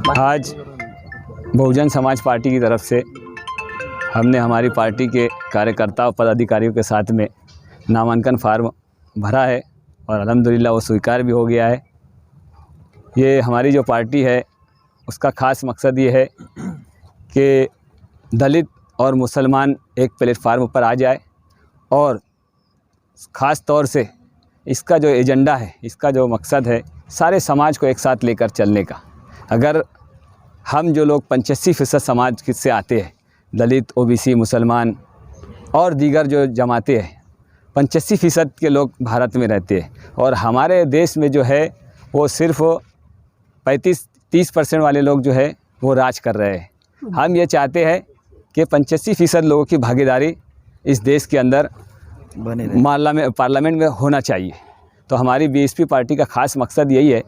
आज बहुजन समाज पार्टी की तरफ से हमने हमारी पार्टी के कार्यकर्ताओं पदाधिकारियों के साथ में नामांकन फार्म भरा है और अल्हम्दुलिल्लाह वो स्वीकार भी हो गया है। ये हमारी जो पार्टी है उसका ख़ास मकसद ये है कि दलित और मुसलमान एक प्लेटफार्म पर आ जाए और ख़ास तौर से इसका जो एजेंडा है, इसका जो मकसद है, सारे समाज को एक साथ लेकर चलने का। अगर हम जो लोग 85% समाज से आते हैं, दलित, ओबीसी, मुसलमान और दीगर जो जमातें हैं, 85% के लोग भारत में रहते हैं और हमारे देश में जो है वो सिर्फ 35-30% वाले लोग जो है वो राज कर रहे हैं। हम ये चाहते हैं कि 85% लोगों की भागीदारी इस देश के अंदर पार्लियामेंट में होना चाहिए। तो हमारी बीएसपी पार्टी का ख़ास मकसद यही है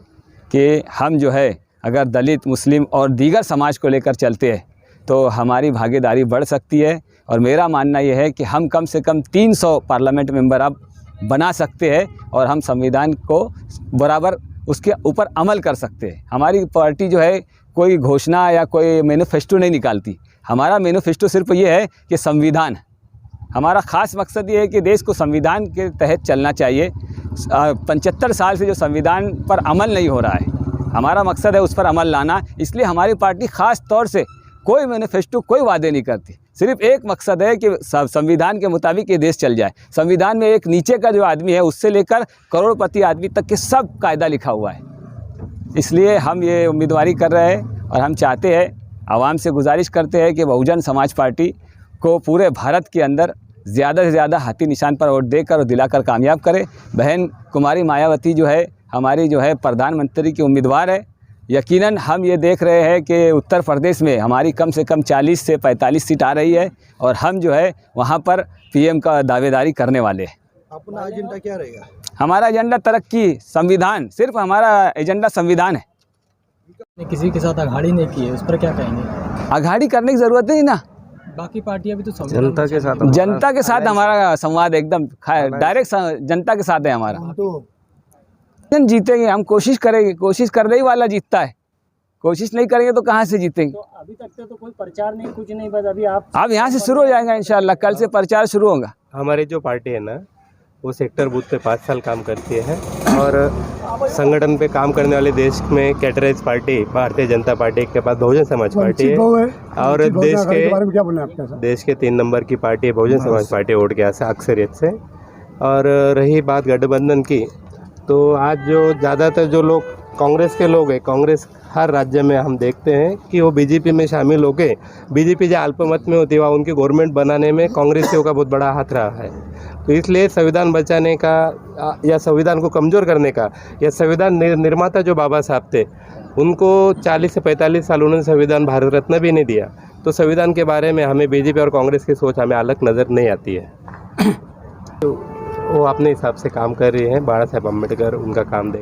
कि हम जो है अगर दलित, मुस्लिम और दीगर समाज को लेकर चलते हैं तो हमारी भागीदारी बढ़ सकती है। और मेरा मानना यह है कि हम कम से कम 300 पार्लियामेंट मेंबर अब बना सकते हैं और हम संविधान को बराबर उसके ऊपर अमल कर सकते हैं। हमारी पार्टी जो है कोई घोषणा या कोई मैनिफेस्टो नहीं निकालती। हमारा मैनिफेस्टो सिर्फ ये है कि संविधान, हमारा ख़ास मकसद ये है कि देश को संविधान के तहत चलना चाहिए। 75 साल से जो संविधान पर अमल नहीं हो रहा है, हमारा मकसद है उस पर अमल लाना। इसलिए हमारी पार्टी ख़ास तौर से कोई मैनिफेस्टो, कोई वादे नहीं करती। सिर्फ एक मकसद है कि संविधान के मुताबिक ये देश चल जाए। संविधान में एक नीचे का जो आदमी है उससे लेकर करोड़पति आदमी तक के सब कायदा लिखा हुआ है। इसलिए हम ये उम्मीदवारी कर रहे हैं और हम चाहते हैं, आवाम से गुजारिश करते हैं कि बहुजन समाज पार्टी को पूरे भारत के अंदर ज़्यादा से ज़्यादा हाथी निशान पर वोट देकर और दिलाकर कामयाब करें। बहन कुमारी मायावती जो है हमारी जो है प्रधानमंत्री की उम्मीदवार है। यकीनन हम ये देख रहे हैं कि उत्तर प्रदेश में हमारी कम से कम 40 से 45 सीट आ रही है और हम जो है वहाँ पर पीएम का दावेदारी करने वाले हैं। अपना एजेंडा क्या रहेगा? हमारा एजेंडा तरक्की, संविधान, सिर्फ हमारा एजेंडा संविधान है। किसी के साथ अघाड़ी नहीं की है, उस पर क्या कहेंगे? अघाड़ी करने की ज़रूरत नहीं ना। बाकी पार्टियां भी तो जनता के साथ हमारा संवाद एकदम डायरेक्ट जनता के साथ है हमारा। जीतेंगे, हम कोशिश करेंगे। कोशिश करने ही वाला जीतता है, कोशिश नहीं करेंगे तो कहाँ से जीतेंगे। तो अभी तक तो कोई प्रचार नहीं, कुछ नहीं, बस अभी अब यहाँ से शुरू हो जाएगा इंशाल्लाह। कल से प्रचार शुरू होगा। हमारी जो पार्टी है ना, वो सेक्टर बूथ पे 5 साल काम करती है और संगठन पे काम करने वाले देश में categorise party Bharatiya Janata party के पास बहुजन समाज पार्टी है और देश के 3 नंबर की पार्टी है बहुजन समाज पार्टी वोट के अक्सरियत से। और रही बात गठबंधन की, तो आज जो ज़्यादातर जो लोग कांग्रेस के लोग हैं, कांग्रेस हर राज्य में हम देखते हैं कि वो बीजेपी में शामिल होके बीजेपी जो अल्पमत में होती है वहाँ उनकी गवर्नमेंट बनाने में कांग्रेसियों का बहुत बड़ा हाथ रहा है। तो इसलिए संविधान बचाने का या संविधान को कमज़ोर करने का, या संविधान निर्माता जो बाबा साहब थे उनको 40 से 45 साल उन्होंने संविधान भारत रत्न भी नहीं दिया। तो संविधान के बारे में हमें बीजेपी और कांग्रेस की सोच हमें अलग नज़र नहीं आती है। तो वो अपने हिसाब से काम कर रही हैं। बाबा साहेब अम्बेडकर उनका काम